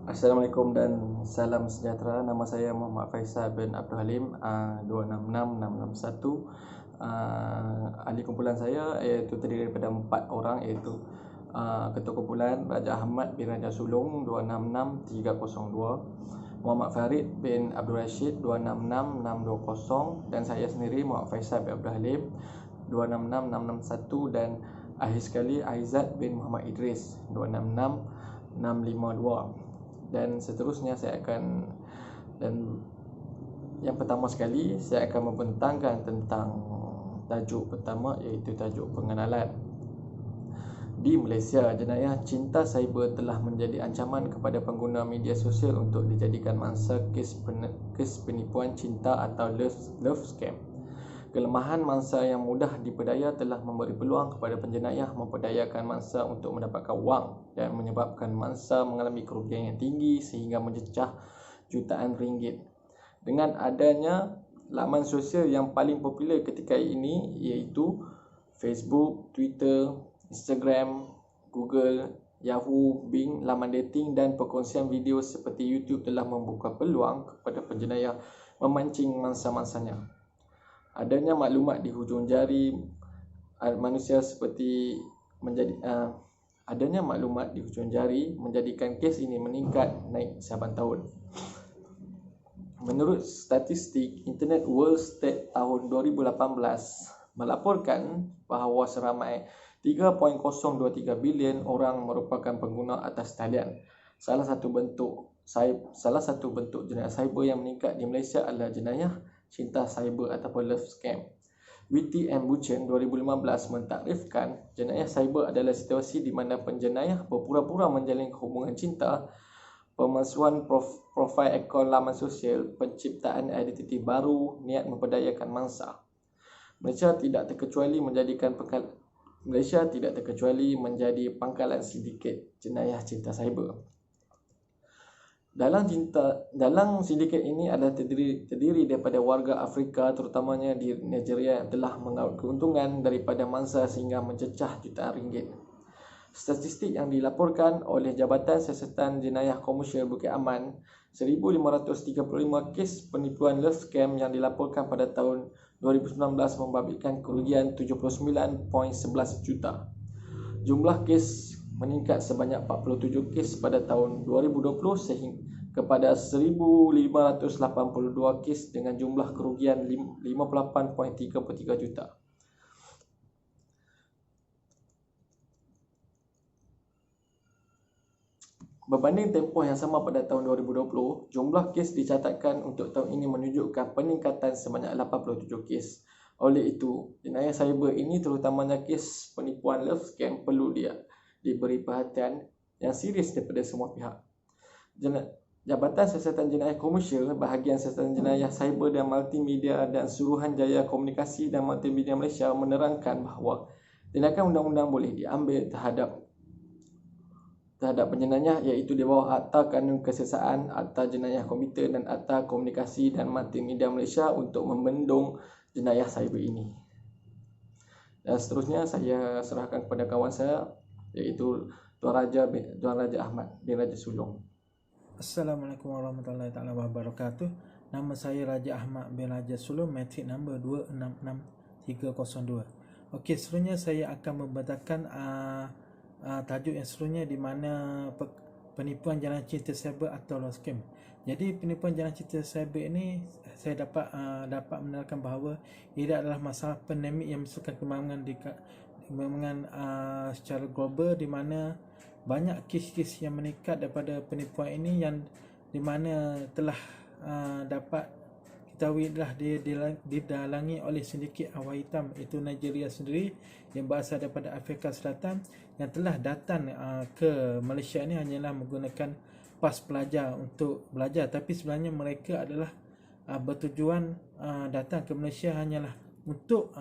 Assalamualaikum dan salam sejahtera. Nama saya Muhammad Faisal bin Abdul Halim, 266661. Ahli kumpulan saya iaitu terdiri daripada 4 orang, iaitu Ketua Kumpulan Raja Ahmad bin Raja Sulong 266302, Muhammad Farid bin Abdul Rashid 266620, dan saya sendiri Muhammad Faisal bin Abdul Halim 266661, dan akhir sekali Aizat bin Muhammad Idris 266652. Dan seterusnya yang pertama sekali saya akan membentangkan tentang tajuk pertama, iaitu tajuk pengenalan. Di Malaysia, jenayah cinta cyber telah menjadi ancaman kepada pengguna media sosial untuk dijadikan mangsa kes penipuan cinta atau love scam. Kelemahan mangsa yang mudah diperdaya telah memberi peluang kepada penjenayah memperdayakan mangsa untuk mendapatkan wang dan menyebabkan mangsa mengalami kerugian yang tinggi sehingga mencecah jutaan ringgit. Dengan adanya laman sosial yang paling popular ketika ini, iaitu Facebook, Twitter, Instagram, Google, Yahoo, Bing, laman dating dan perkongsian video seperti YouTube telah membuka peluang kepada penjenayah memancing mangsa-mangsanya. Adanya maklumat di hujung jari manusia seperti adanya maklumat di hujung jari menjadikan kes ini meningkat naik saban tahun. Menurut statistik Internet World State tahun 2018 melaporkan bahawa seramai 3.023 bilion orang merupakan pengguna atas talian. Salah satu bentuk jenayah cyber yang meningkat di Malaysia adalah jenayah cinta cyber ataupun love scam. Witty and Buchan 2015 mentakrifkan jenayah cyber adalah situasi di mana penjenayah berpura-pura menjalin hubungan cinta, pemalsuan profil akaun laman sosial, penciptaan identiti baru, niat memperdayakan mangsa. Malaysia tidak terkecuali menjadi pangkalan sindiket jenayah cinta cyber. Dalam sindiket ini adalah terdiri daripada warga Afrika, terutamanya di Nigeria, yang telah mengaut keuntungan daripada mangsa sehingga mencecah jutaan ringgit. Statistik yang dilaporkan oleh Jabatan Siasatan Jenayah Komersial Bukit Aman, 1,535 kes penipuan love scam yang dilaporkan pada tahun 2019 membabitkan kerugian 79.11 juta. Jumlah kes meningkat sebanyak 47 kes pada tahun 2020 sehingga kepada 1,582 kes dengan jumlah kerugian 58.33 juta. Berbanding tempoh yang sama pada tahun 2020, jumlah kes dicatatkan untuk tahun ini menunjukkan peningkatan sebanyak 87 kes. Oleh itu, jenayah cyber ini, terutamanya kes penipuan love scam, perlu diberi perhatian yang serius daripada semua pihak. Jabatan Siasatan Jenayah Komersial, Bahagian Siasatan Jenayah Cyber dan Multimedia dan Suruhanjaya Komunikasi dan Multimedia Malaysia menerangkan bahawa tindakan undang-undang boleh diambil terhadap penjenayah, iaitu di bawah Akta Kanun Kesiasaan, Akta Jenayah Komputer dan Akta Komunikasi dan Multimedia Malaysia untuk membendung jenayah cyber ini. Dan seterusnya saya serahkan kepada kawan saya, iaitu Tuan Raja Ahmad bin Raja Sulong. Assalamualaikum warahmatullahi wabarakatuh. Nama saya Raja Ahmad bin Raja Sulong, matrik nombor 266302. Okey, seterusnya saya akan membentangkan tajuk yang seterusnya, di mana penipuan jalan cinta cyber atau love scam. Jadi penipuan jalan cinta cyber ini saya dapat menerangkan bahawa ia adalah masalah pandemik yang menyebabkan kembangan secara global, di mana banyak kes-kes yang meningkat daripada penipuan ini, yang di mana telah dapat ketahui telah didalangi oleh sindiket awal hitam, iaitu Nigeria sendiri, yang berasal daripada Afrika Selatan, yang telah datang ke Malaysia ini hanyalah menggunakan pas pelajar untuk belajar, tapi sebenarnya mereka adalah bertujuan datang ke Malaysia hanyalah untuk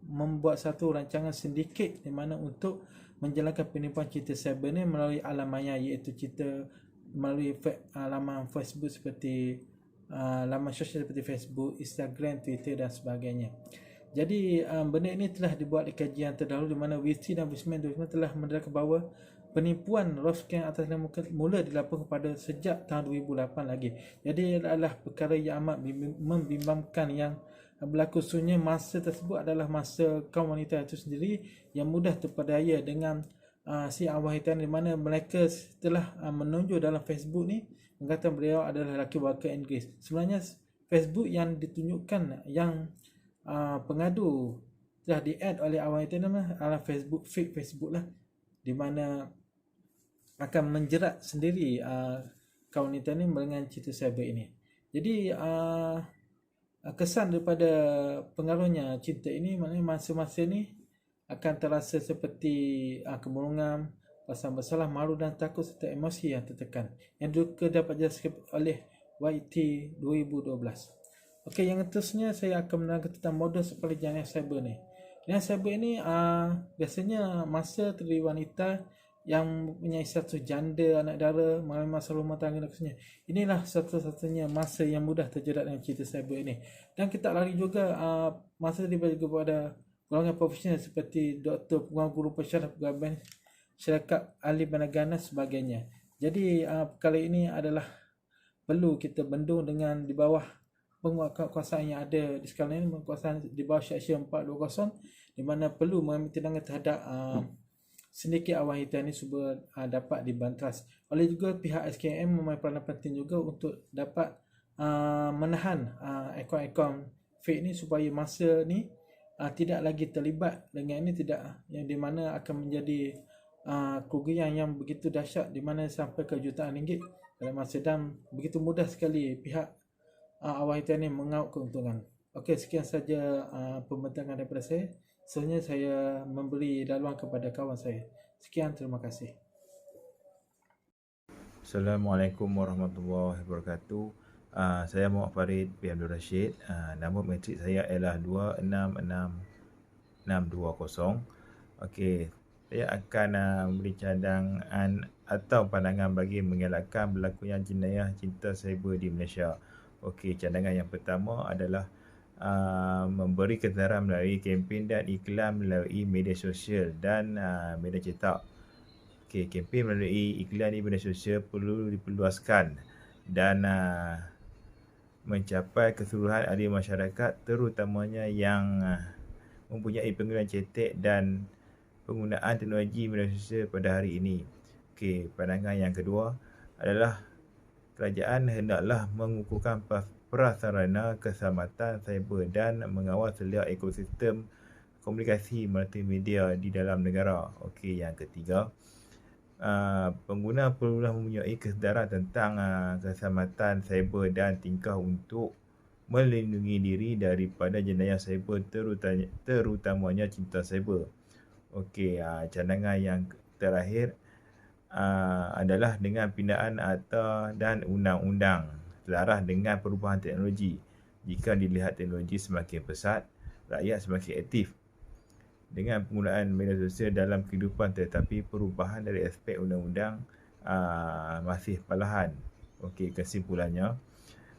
membuat satu rancangan sindiket, di mana untuk menjalankan penipuan cinta cyber ni melalui alam maya, iaitu melalui laman Facebook seperti laman sosial seperti Facebook, Instagram, Twitter dan sebagainya. Jadi benda ini telah dibuat di kajian terdahulu, di mana Witty dan Wisman telah menerangkan bahawa penipuan lost scam atas nama mula dilaporkan pada sejak tahun 2008 lagi. Jadi adalah perkara yang amat membimbangkan yang berlaku. Sebenarnya masa tersebut adalah masa kaum wanita itu sendiri yang mudah terpedaya dengan si arwah hitam, di mana mereka telah menunjuk dalam Facebook ni mengatakan beliau adalah lelaki warga Inggeris. Sebenarnya Facebook yang ditunjukkan yang pengadu telah di-add oleh arwah hitam adalah Facebook, fake Facebook lah, di mana akan menjerat sendiri kaum wanita ni dengan cerita cyber ini. Jadi kesan daripada pengaruhnya cinta ini, maknanya masa-masa ni akan terasa seperti kemurungan, perasaan bersalah, malu dan takut serta emosi yang tertekan, yang juga dapat dijelaskan oleh YT 2012. Okey, yang terusnya saya akan menerangkan tentang modus perjalanan cyber ni. Dengan cyber ini biasanya masa terdiri wanita yang mempunyai status janda, anak dara, mengalami masalah rumah tangga dan sebagainya. Inilah satu-satunya masa yang mudah terjerat dengan cerita cyber ini. Dan kita lari juga masa dibagi kepada golongan profesional seperti doktor, penguang guru pesyarat, pegawai syarikat, ahli bandar dan sebagainya. Jadi perkara ini adalah perlu kita bendung dengan di bawah penguasaan yang ada di sekarang ini, penguasaan di bawah Seksyen 420, di mana perlu mengambil tindakan terhadap sindiket arwah hitam ini supaya dapat dibantas. Oleh juga pihak SKM memainkan peranan penting juga untuk dapat menahan akaun-akaun fake ini supaya masa ni tidak lagi terlibat dengan ini, tidak, yang di mana akan menjadi kerugian yang begitu dahsyat, di mana sampai ke jutaan ringgit dalam masa, dan begitu mudah sekali pihak arwah hitam ini mengaut keuntungan. Okey, sekian saja pembentangan daripada saya. Sebenarnya saya memberi laluan kepada kawan saya. Sekian, terima kasih. Assalamualaikum warahmatullahi wabarakatuh. Saya Muhammad Farid bin Abdul Rashid. Nama matrik saya ialah 266620. Okey, saya akan memberi cadangan atau pandangan bagi mengelakkan berlakunya jenayah cinta cyber di Malaysia. Okey, cadangan yang pertama adalah memberi kesedaran melalui kempen dan iklan melalui media sosial dan media cetak. Okey, kempen melalui iklan di media sosial perlu diperluaskan dan mencapai keseluruhan ahli masyarakat, terutamanya yang mempunyai penggunaan cetek dan penggunaan teknologi media sosial pada hari ini. Okey, pandangan yang kedua adalah kerajaan hendaklah mengukuhkan prasarana keselamatan cyber dan mengawal selia ekosistem komunikasi multimedia di dalam negara. Okey, yang ketiga, pengguna perlulah mempunyai kesedaran tentang keselamatan cyber dan tingkah untuk melindungi diri daripada jenayah cyber, terutamanya cinta cyber. Okey, cadangan yang terakhir adalah dengan pindaan Akta dan undang-undang selaras dengan perubahan teknologi. Jika dilihat teknologi semakin pesat, rakyat semakin aktif dengan penggunaan media sosial dalam kehidupan, tetapi perubahan dari aspek undang-undang masih perlahan. Okey, kesimpulannya,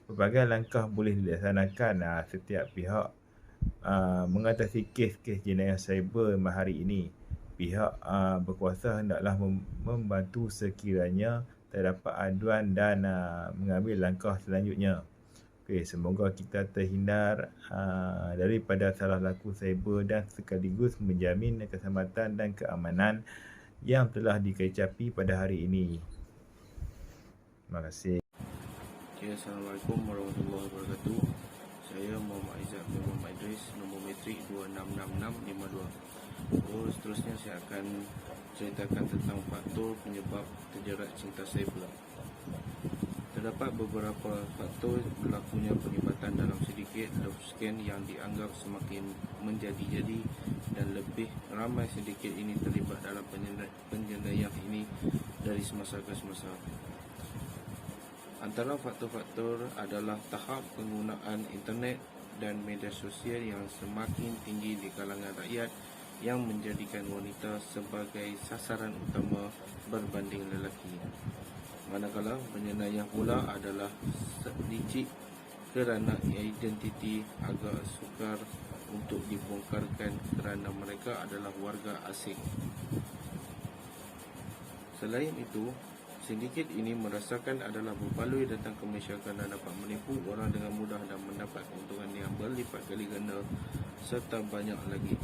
pelbagai langkah boleh dilaksanakan setiap pihak mengatasi kes-kes jenayah cyber hari ini. Pihak berkuasa hendaklah membantu sekiranya terdapat aduan dan mengambil langkah selanjutnya. Okey, semoga kita terhindar daripada salah laku cyber dan sekaligus menjamin keselamatan dan keamanan yang telah dikecapi pada hari ini. Terima kasih. Okay, Assalamualaikum warahmatullahi wabarakatuh. Saya Muhammad Aizat bin Muhammad Idris, nombor matrik 266652. Seterusnya saya akan ceritakan tentang faktor penyebab terjerat cinta cyber. Terdapat beberapa faktor berlakunya penglibatan dalam sindiket love scam yang dianggap semakin menjadi-jadi, dan lebih ramai sindiket ini terlibat dalam penjenayah ini dari semasa ke semasa. Antara faktor-faktor adalah tahap penggunaan internet dan media sosial yang semakin tinggi di kalangan rakyat, yang menjadikan wanita sebagai sasaran utama berbanding lelaki. Manakala penjenayah pula adalah licik kerana identiti agak sukar untuk dibongkarkan kerana mereka adalah warga asing. Selain itu, sindiket ini merasakan adalah berbaloi datang ke Malaysia kerana dapat menipu orang dengan mudah dan mendapat keuntungan yang berlipat kali ganda serta banyak lagi.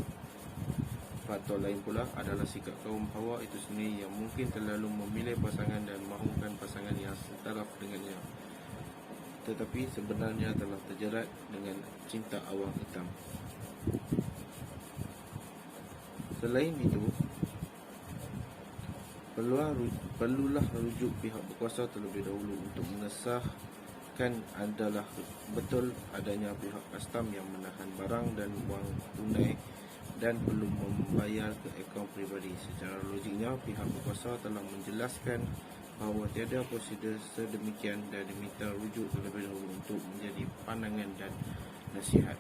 Faktor lain pula adalah sikap kaum hawa itu sendiri yang mungkin terlalu memilih pasangan dan mahukan pasangan yang setaraf dengannya, tetapi sebenarnya telah terjerat dengan cinta awang hitam. Selain itu, perlulah rujuk pihak berkuasa terlebih dahulu untuk mengesahkan adalah betul adanya pihak kastam yang menahan barang dan wang tunai dan perlu membayar ke akaun peribadi. Secara logiknya, pihak berkuasa telah menjelaskan bahawa tiada prosedur sedemikian dan diminta rujuk terlebih dahulu untuk menjadi pandangan dan nasihat.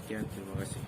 Sekian, terima kasih.